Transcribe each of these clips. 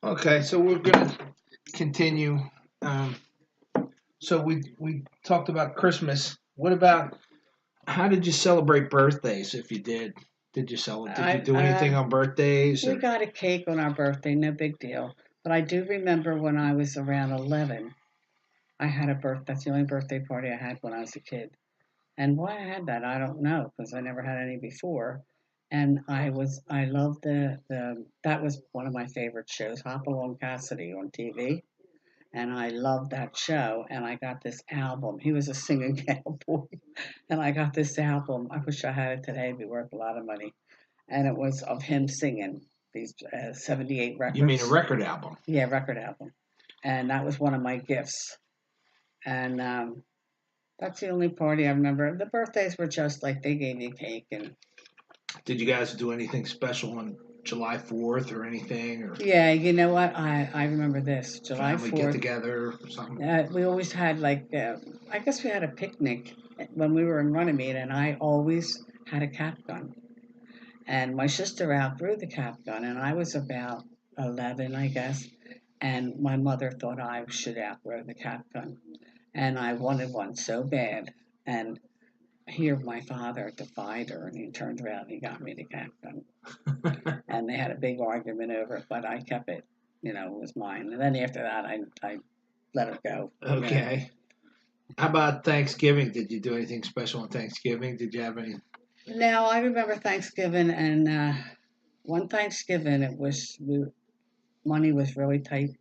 Okay, so we're gonna continue. Um, so we talked about Christmas. What about how did you celebrate birthdays? If you did, did you celebrate? Did you I do anything on birthdays? We Or got a cake on our birthday, no big deal. But I do remember when I was around 11, I had a birth. That's the only birthday party I had when I was a kid. And why I had that, I don't know, because I never had any before. And I loved that was one of my favorite shows, Hop Along Cassidy on TV. And I loved that show. And I got this album. He was a singing cowboy. And I got this album. I wish I had it today. It'd be worth a lot of money. And it was of him singing these 78 you mean a records. record album? Yeah, record album. And that was one of my gifts. And that's the only party I remember. The birthdays were just like they gave me cake and Did you guys do anything special on July 4th or anything, or yeah, you know what? I remember this July family get 4th. together or something? We always had I guess we had a picnic when we were in Runnymede, and I always had a cap gun. And my sister outgrew the cap gun, and I was about 11, I guess. And my mother thought I should outgrow the cap gun, and I wanted one so bad. And here, my father defied her, and he turned around and he got me the cap gun. And they had a big argument over it, but I kept it. It was mine. And then after that, I let it go. Okay. How about Thanksgiving? Did you do anything special on Thanksgiving? Did you have any? Now I remember Thanksgiving, and one Thanksgiving, money was really tight,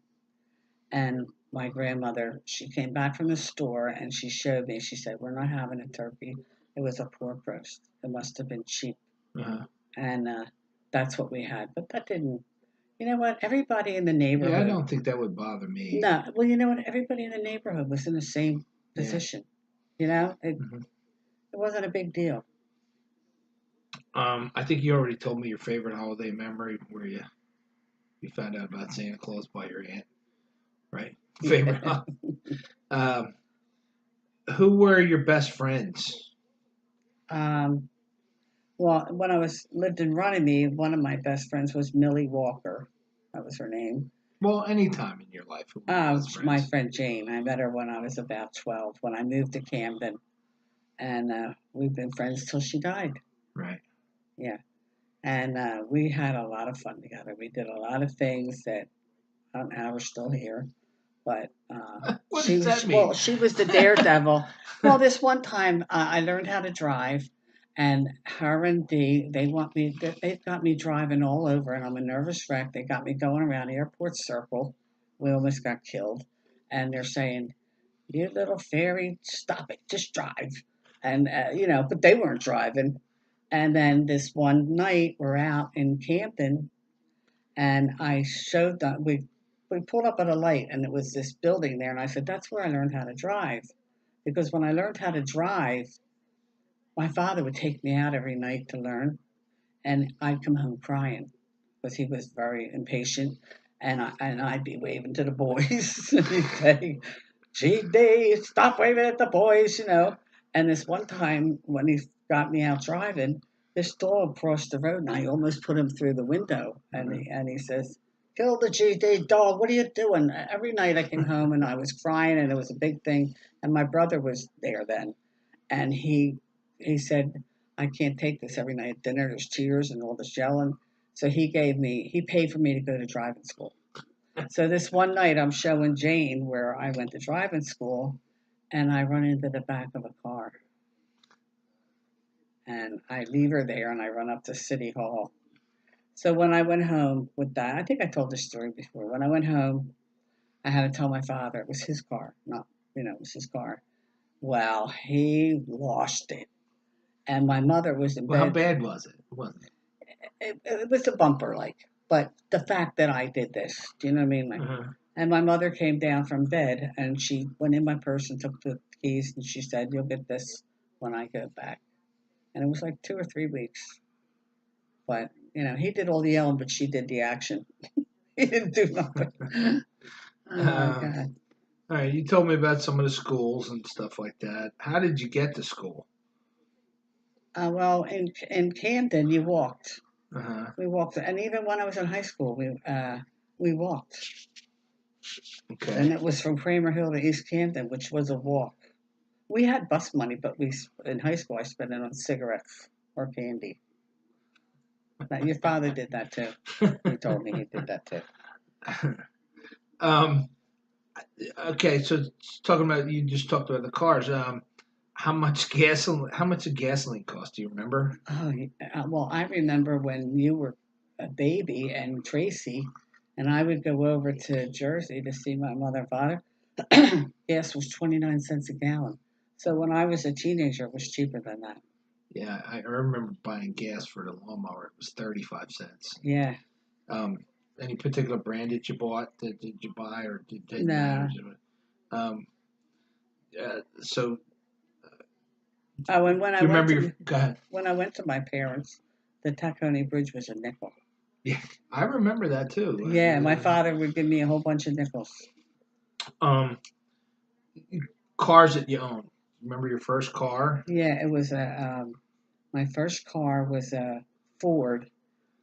and my grandmother, she came back from the store and she showed me. She said, "We're not having a turkey. It was a pork roast. It must have been cheap." Uh, And that's what we had. But that didn't. You know what? Everybody in the yeah, I neighborhood. don't think that would bother me. No, well, you know what? Everybody in the neighborhood was in the same Yeah. position. You know, Mhm. it wasn't a big deal. I think you already told me your favorite holiday memory where you found out about Santa Claus by your aunt, right? Favorite. Um, who were your best friends? um, well, when I was lived in Runnymede, one of my best friends was Millie Walker. That was her name. Well, any time in your life, who were your best My friends? friend Jane. I met her when I was about 12 when I moved to Camden, and we've been friends till she died. Right. Yeah, and we had a lot of fun together. We did a lot of things that I don't know how we're still here. But What does that mean? she was the daredevil. Well, this one time I learned how to drive, and her and Dee, they've got me driving all over, and I'm a nervous wreck. They got me going around Airport Circle. We almost got killed, and they're saying, "You little fairy, stop it, just drive." And but they weren't driving. And then this one night, we're out in Camden, and I showed them. We pulled up at a light, and it was this building there. And I said, "That's where I learned how to drive." Because when I learned how to drive, my father would take me out every night to learn, and I'd come home crying because he was very impatient, and I'd be waving to the boys, and he'd say, "GD, stop waving at the boys." And this one time when he got me out driving, this dog crossed the road and I almost put him through the window. And Mhm. he says, "Kill the GD dog. What are you doing?" Every night I came home and I was crying and it was a big thing. And my brother was there then. And he said, "I can't take this every night at dinner. There's tears and all this yelling." So he paid for me to go to driving school. So this one night I'm showing Jane where I went to driving school, and I run into the back of a car, and I leave her there and I run up to City Hall. So when I went home with that, I think I told this story before. When I went home, I had to tell my father it was his car, not, it was his car. Well, he lost it. And my mother was in Well, how bed. bad was it? It wasn't. It was a bumper, like, but the fact that I did this, do you know what I mean? Like, Uh-huh. and my mother came down from bed and she went in my purse and took the keys and she said, "You'll get this when I go back." And it was like 2 or 3 weeks. But, he did all the yelling, but she did the action. He didn't do nothing. Oh my Um, God. all right, you told me about some of the schools and stuff like that. How did you get to school? Well, in Camden, you walked. Uh-huh. We walked. And even when I was in high school, We walked. Okay. And it was from Kramer Hill to East Camden, which was a walk. We had bus money, but in high school I spent it on cigarettes or candy. Now, your father did that too. He told me he did that too. um, okay, so talking about you just talked about the cars. How much gasoline? How much did gasoline cost? Do you remember? Oh, well, I remember when you were a baby and Tracy, and I would go over to Jersey to see my mother and father. Gas was 29 cents a gallon. So when I was a teenager, it was cheaper than that. Yeah, I remember buying gas for the lawnmower. It was 35 cents. Yeah. Any particular brand that you bought? Did you buy or didn't No. matter? So Oh, and when do I you went remember to your? Go ahead. when I went to my parents, the Tacony Bridge was a nickel. Yeah, I remember that too. Yeah, my father would give me a whole bunch of nickels. Cars that you own. Remember your first car? Yeah, it was my first car was a Ford,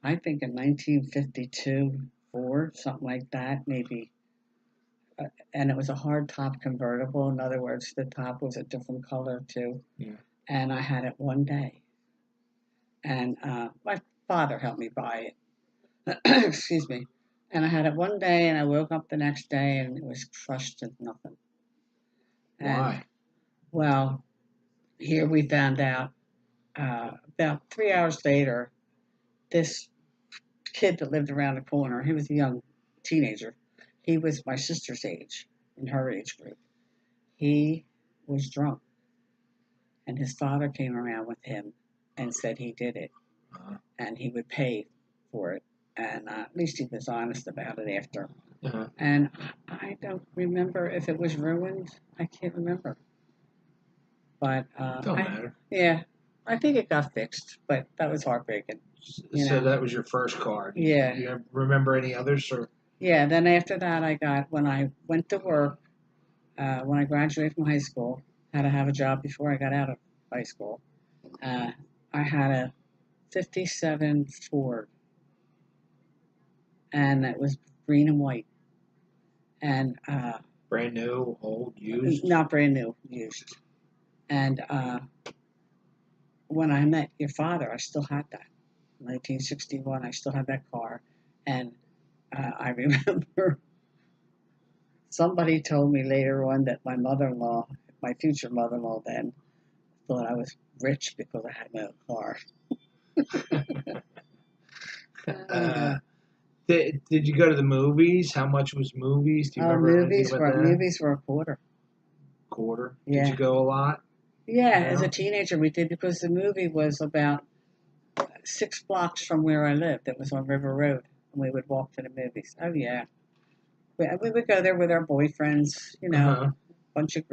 I think a 1952 Ford, something like that, maybe. And it was a hard top convertible. In other words, the top was a different color too. Yeah. And I had it one day. And my father helped me buy it. Excuse me. And I had it one day, and I woke up the next day, and it was crushed to nothing. And, Why? well, here we found out about 3 hours later, this kid that lived around the corner, he was a young teenager. He was my sister's age, in her age group. He was drunk, and his father came around with him and said he did it, Uh-huh. and he would pay for it. And at least he was honest about it after. Uh-huh. And I don't remember if it was ruined. I can't remember. But Don't matter. yeah, I think it got fixed, but that was heartbreaking. So that was your first car. Yeah. You remember any others or? Yeah. Then after that, when I went to work, when I graduated from high school, had to have a job before I got out of high school. I had a '57 Ford, and it was green and white, and Brand new, old, used? not brand new, used. And when I met your father, I still had that. 1961, I still had that car, and I remember somebody told me later on that my mother-in-law, my future mother-in-law then, thought I was rich because I had my own car. Did you go to the movies? How much was movies? Do you remember anything about that? Movies were a quarter. Quarter? Yeah. Did you go a lot? Yeah, Yeah. as a teenager we did because the movie was about 6 blocks from where I lived. It was on River Road, and we would walk to the movies. Oh yeah, we would go there with our boyfriends, Uh-huh. bunch of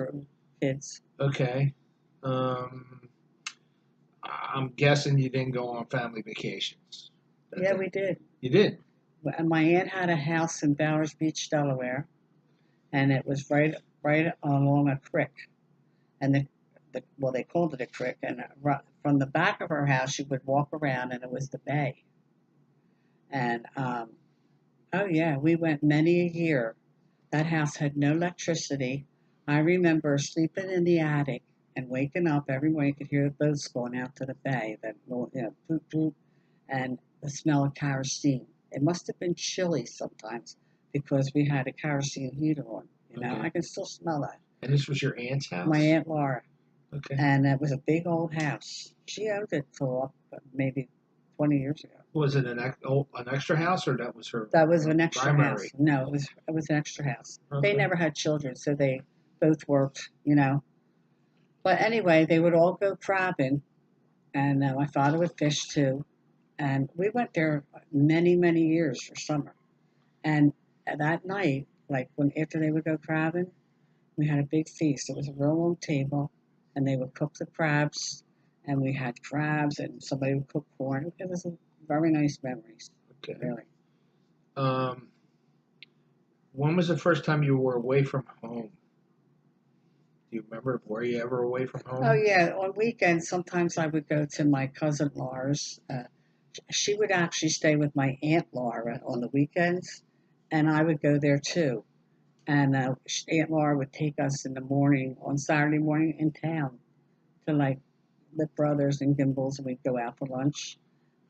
kids. Okay. I'm guessing you didn't go on family vacations. Yeah, we did. You did? And my aunt had a house in Bowers Beach, Delaware, and it was right along a creek. And they called it a creek. And from the back of her house, you would walk around, and it was the bay. And oh yeah, we went many a year. That house had no electricity. I remember sleeping in the attic and waking up every morning. You could hear the boats going out to the bay, that poop poop, and the smell of kerosene. It must have been chilly sometimes because we had a kerosene heater on. Okay. I can still smell that. And this was your aunt's house? My Aunt Laura. Okay. And it was a big old house. She owned it for maybe 20 years ago. Was it an extra house, or that was her? That was an extra primary? house. No, it was an extra house. Okay. They never had children, so they both worked. But anyway, they would all go crabbing, and my father would fish too. And we went there many, many years for summer. And that night, like after they would go crabbing, we had a big feast. It was a real long table, and they would cook the crabs, and we had crabs, and somebody would cook corn. It was very nice memories. Okay. Really. When was the first time you were away from home? Do you remember? Were you ever away from home? Oh yeah, on weekends sometimes I would go to my cousin Laura's. She would actually stay with my Aunt Laura on the weekends, and I would go there too. And Aunt Laura would take us in the morning on Saturday morning in town to like the Brothers and Gimbals, and we'd go out for lunch.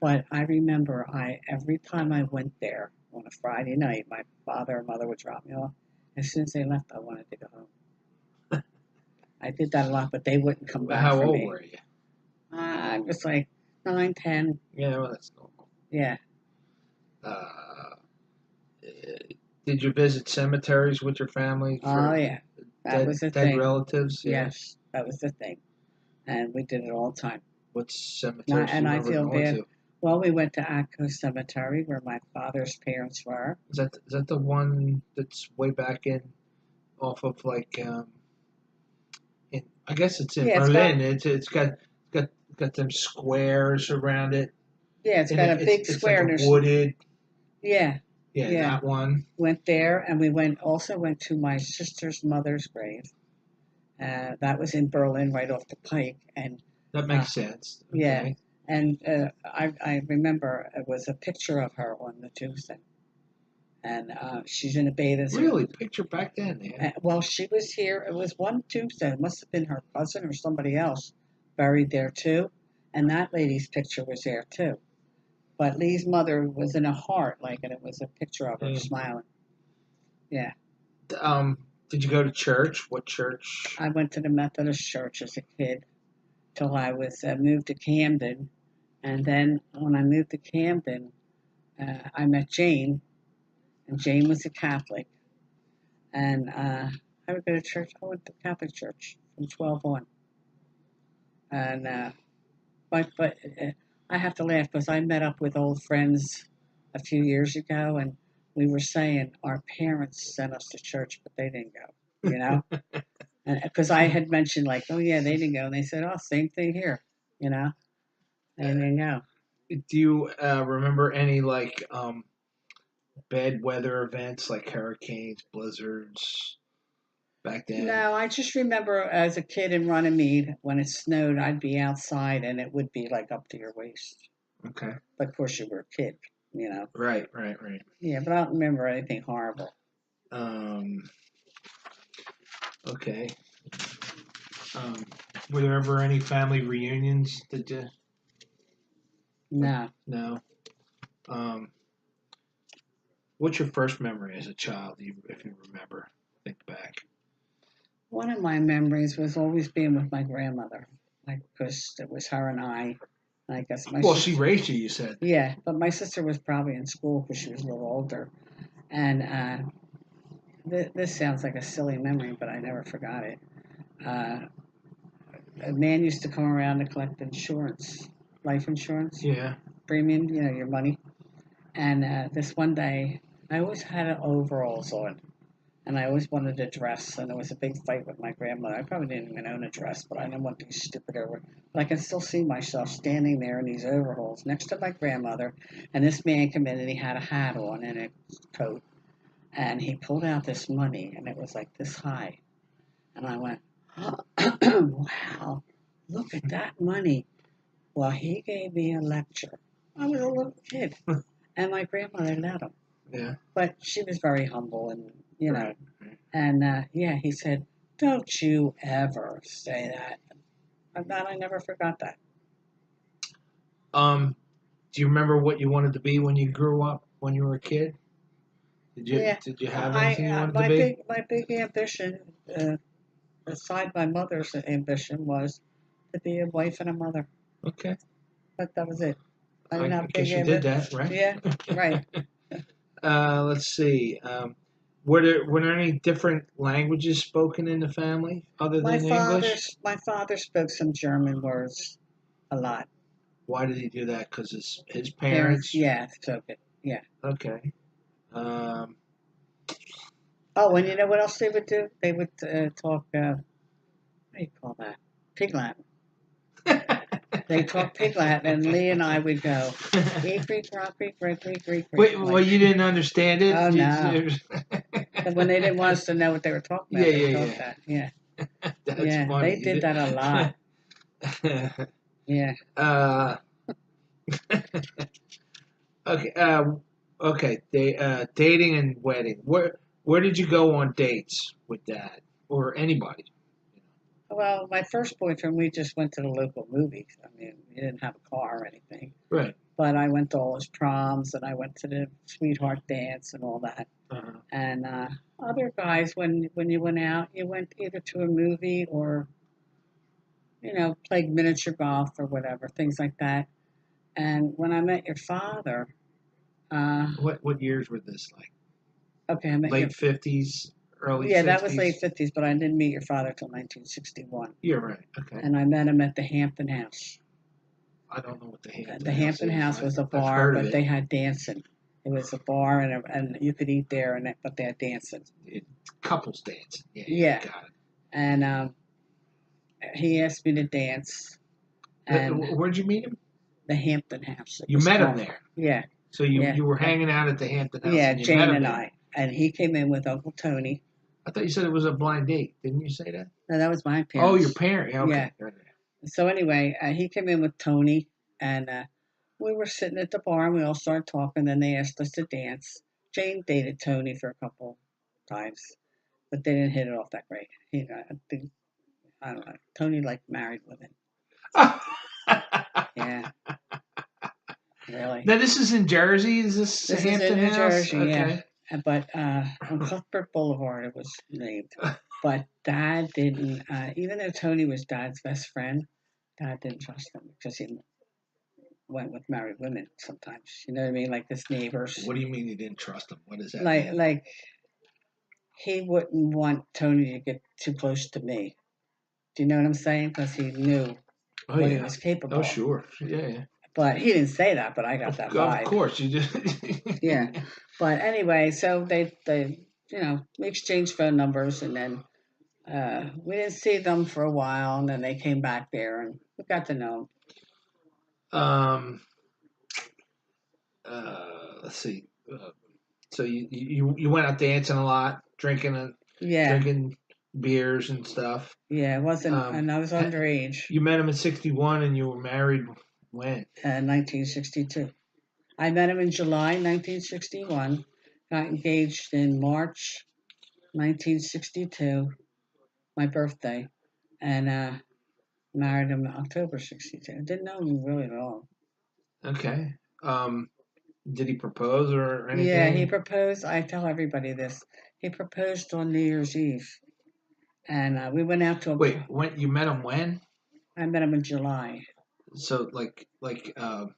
But I remember I every time I went there on a Friday night, my father and mother would drop me off. As soon as they left, I wanted to go home. I did that a lot, but they wouldn't come back How for old me. were you? I was like 9, 10. Yeah, well, that's normal. Yeah. Uh, did you visit cemeteries with your family Oh for yeah, that was the dead thing. relatives? Yeah. Yes, that was the thing, and we did it all the time. What cemeteries do And you I remember feel going bad. to? Well, we went to Atco Cemetery where my father's parents were. Is that the one that's way back in off of like I guess it's in Yeah, it's got Berlin. Got got them squares around it, yeah, it's and got a big it's like square. a And there's wooded. yeah, Yeah, yeah. that one. Went there, and we also went to my sister's mother's grave. That was in Berlin, right off the pike, and That uh, makes sense. yeah, Okay. and I remember it was a picture of her on the tombstone, and she's in a bathing suit. Really, picture back then, yeah. Well, she was here. It was one tombstone. It must have been her cousin or somebody else buried there too, and that lady's picture was there too. But Lee's mother was in a heart, like, and it was a picture of her Yeah. smiling. Yeah. Did you go to church? What church? I went to the Methodist church as a kid till I was moved to Camden, and then when I moved to Camden, I met Jane, and Jane was a Catholic, and I would go to church. I went to Catholic church from 12 on, and but I have to laugh because I met up with old friends a few years ago, and we were saying our parents sent us to church, but they didn't go. And because I had mentioned like, oh yeah, they didn't go, and they said, oh, same thing here. You know, they didn't go. Do you remember any like bad weather events like hurricanes, blizzards back then? No, I just remember as a kid in Runnymede, when it snowed, I'd be outside and it would be like up to your waist. Okay. But of course, you were a kid. Right. Yeah, but I don't remember anything horrible. Um, okay. Um, were there ever any family reunions? Did you? No. No. Um, what's your first memory as a child, if you remember? Think back. One of my memories was always being with my grandmother, like because it was her and I. I guess my Well, she sister. raised you. You said. Yeah, but my sister was probably in school because she was a little older. And this sounds like a silly memory, but I never forgot it. Uh, a man used to come around to collect insurance, life insurance, Yeah. premium, your money. And this one day, I always had overalls on, and I always wanted a dress. And there was a big fight with my grandmother. I probably didn't even own a dress, but I didn't want these stupid over. But I can still see myself standing there in these overalls next to my grandmother. And this man came in, and he had a hat on and a coat, and he pulled out this money, and it was like this high. And I went, wow, look at that money. Well, he gave me a lecture. I was a little kid, and my grandmother let him. Yeah. But she was very humble, and Right. and yeah, he said, "Don't you ever say that." And that I never forgot that. Do you remember what you wanted to be when you grew up? When you were a kid? Yeah, Did you have anything you wanted to my be? big ambition, aside my mother's ambition, was to be a wife and a mother. Okay. But that was it. I I didn't have a guess big you did ambition. that, right? Yeah, right. Let's see. Were there any different languages spoken in the family other than English? My father spoke some German words a lot. Why did he do that? Because his Parents, parents. yeah, spoke it. Yeah. Okay. Um, Oh, and you know what else they would do? They would talk. What do you call that? Pig Latin. They talk Pig Latin, and Lee and I would go, eek, creek, rock, creek, creek, creek, creek, Wait, creek. well, you didn't understand it? Oh, no. And when they didn't want us to know what they were talking Yeah, about, they yeah, talked that. Yeah. That's Yeah, funny. they did that a lot. Yeah. uh, okay. okay, dating and wedding. Where did you go on dates with Dad or anybody? Well, my first boyfriend, we just went to the local movies. I mean, we didn't have a car or anything. Right. But I went to all his proms and I went to the sweetheart dance and all that. Uh-huh. And other guys, when you went out, you went either to a movie or played miniature golf or whatever, things like that. And when I met your father, uh, What years were this like? okay, I met your Late 50s, early yeah, that was late 60s? '50s, but I didn't meet your father till 1961. You're right. Okay. And I met him at the Hampton House. I don't know what the Hampton The House Hampton is. House was a I've bar, heard of but it. they had dancing. It was a bar, and you could eat there, but they had dancing. Couples dancing. Yeah, Yeah, got it. and he asked me to dance, and Where'd you meet him? the Hampton House. It You was met him called. there. Yeah, So you yeah, you were yeah, hanging out at the Hampton House yeah. and you met Jane him and there. and he came in with Uncle Tony. I thought you said it was a blind date. Didn't you say that? No, that was my Oh, your parents. parent. Yeah, Yeah. okay. Right. So anyway, he came in with Tony, and we were sitting at the bar, and we all started talking. Then they asked us to dance. Jane dated Tony for a couple times, but they didn't hit it off that great. I don't know. Tony liked married women. Yeah, really. Now this is in Jersey. Is this This is in Hampton New House? Jersey, yeah. Okay. But on Cuthbert Boulevard, it was named. But Dad didn't. Even though Tony was Dad's best friend, Dad didn't trust him because he went with married women sometimes. You know what I mean? Like his neighbors. What do you mean you didn't trust him? What does that Like mean? like he wouldn't want Tony to get too close to me. Do you know what I'm saying? Because he knew Oh what he yeah. was capable Oh of. sure. Yeah. But he didn't say that, but I got that Of vibe. course you just. Yeah. But anyway, so they we exchanged phone numbers, and then we didn't see them for a while, and then they came back there, and we got to know um. Let's see. So you went out dancing a lot, drinking them. Yeah. drinking beers and stuff. Yeah, it wasn't, Um, and I was underage. You met him in '61, and you were married when? 1962. I met him in July 1961, got engaged in March 1962, my birthday, and married him in October 62. Didn't know him really at all. Okay. Did he propose or Yeah, he anything? proposed. I tell everybody this. He proposed on New Year's Eve, and we went out to a. Wait, when you met him when? I met him in July. So like 4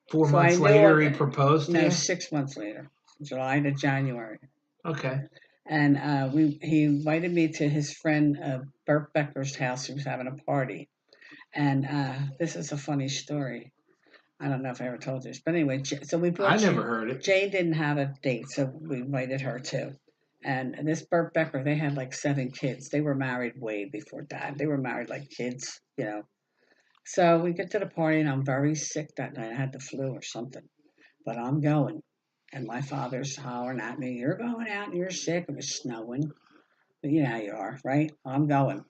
So I months knew later he proposed to no, you? 6 months later, July to January. Okay. And he invited me to his friend Burt Becker's house. He was having a party, and this is a funny story. I don't know if I ever told you this, but anyway, so we I brought never heard it. Jane didn't have a date, so we invited her too. And this Burt Becker, they had like 7 kids. They were married way before Dad. They were married like kids. So we get to the party, and I'm very sick that night. I had the flu or something, but I'm going. And my father's hollering at me, "You're going out and you're sick." It was snowing. But you know how you are, right? I'm going.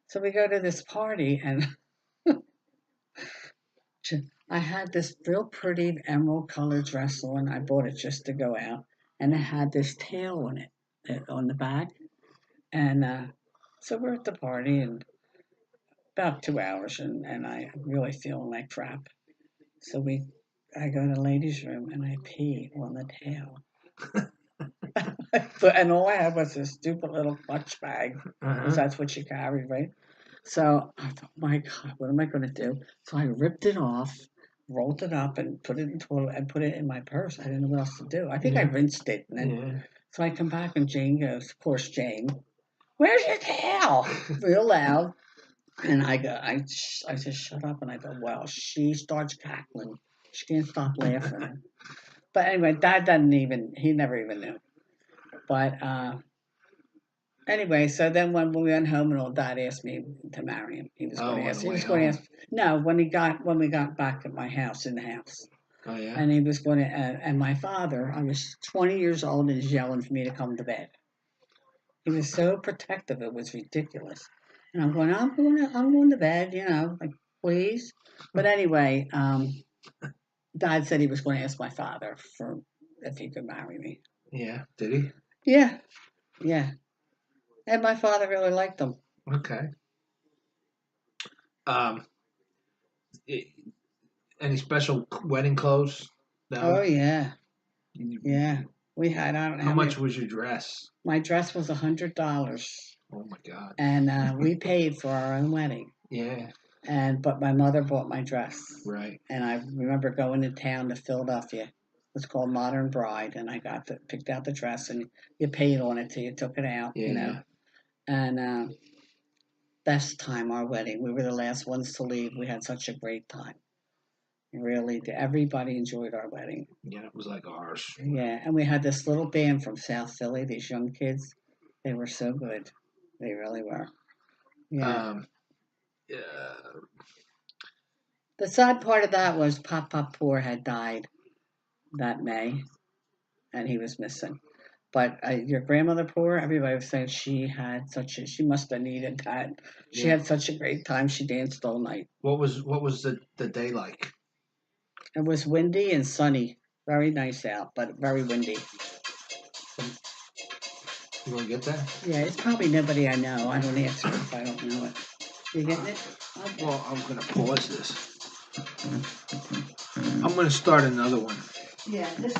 So we go to this party, and I had this real pretty emerald colored dress on. I bought it just to go out, and it had this tail on it on the back. And so we're at the party, and about 2 hours, and I'm really feeling like crap. So I go to the ladies' room, and I pee on the tail. And all I had was this stupid little clutch bag, because that's what she carried, right? So I thought, my God, what am I going to do? So I ripped it off, rolled it up, and put it in my purse. I didn't know what else to do. I think I rinsed it, and then Yeah. so I come back, and Jane goes, of course, Jane, "Where's your tail?" Real loud. And I just shut up, and I go, well, she starts cackling. She can't stop laughing. But anyway, Dad he never even knew. But anyway, so then when we went home, and old Dad asked me to marry him. He was Oh, going to on ask. the He way was going to home. ask. No, when we got back at my house in the house, Oh yeah. and he was going to. And my father, I was 20 years old, and he's yelling for me to come to bed. He was so protective; it was ridiculous. And I'm going to bed, like please. But anyway, Dad said he was going to ask my father for if he could marry me. Yeah. Did he? Yeah, yeah. And my father really liked him. Okay. Um. Any special wedding clothes? Oh No. yeah, yeah. We had I don't know How how many. much was your dress? My dress was $100, Oh my God. and we paid for our own wedding. Yeah. But my mother bought my dress, Right. and I remember going to town to Philadelphia. It was called Modern Bride, and I picked out the dress, and you paid on it till you took it out, Yeah. Yeah. And best time our wedding. We were the last ones to leave. We had such a great time. Really, everybody enjoyed our wedding. Yeah. It was like ours. Yeah, and we had this little band from South Philly. These young kids, they were so good. They really were. Yeah. Yeah. The sad part of that was Pop Poor had died that May, and he was missing. But your grandmother Poor, everybody was saying she must have needed that. She Yeah. had such a great time. She danced all night. What was the day like? It was windy and sunny, very nice out, but very windy. You want to get that? Yeah, it's probably nobody I know. I don't answer if I don't know it. You getting it? Okay. Well, I'm gonna pause this. I'm gonna start another one. Yeah, this